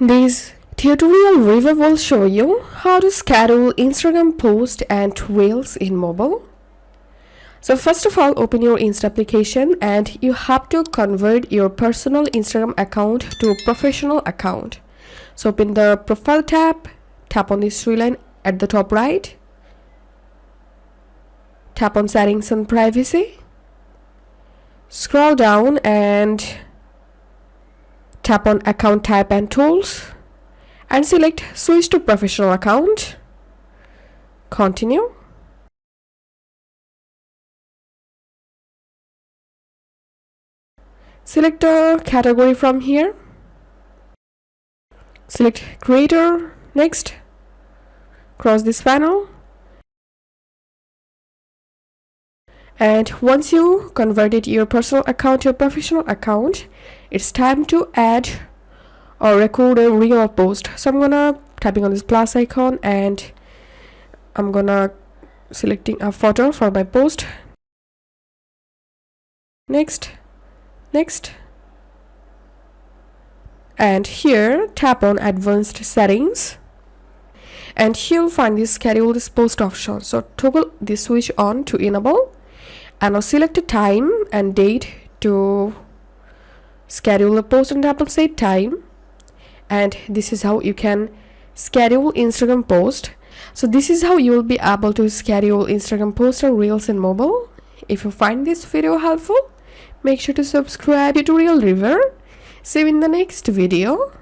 This tutorial review will show you how to schedule Instagram posts and reels in mobile. So first of all, open your Insta application and you have to convert your personal Instagram account to a professional account. So open the profile tab, tap on this three line at the top right, tap on settings and privacy, scroll down and tap on account type and tools and select switch to professional account. Continue. Select a category from here. Select creator. Next. Cross this panel. And once you converted your personal account to a professional account, it's time to add or record a reel post. So I'm gonna tapping on this plus icon and I'm gonna selecting a photo for my post. Next, and here tap on advanced settings and here you'll find this schedule this post option. So toggle this switch on to enable and now select a time and date to schedule a post and tap on set time. And this is how you can schedule Instagram post. So this is how you will be able to schedule Instagram posts and reels in mobile. If you find this video helpful, make sure to subscribe to Tutorial River. See you in the next video.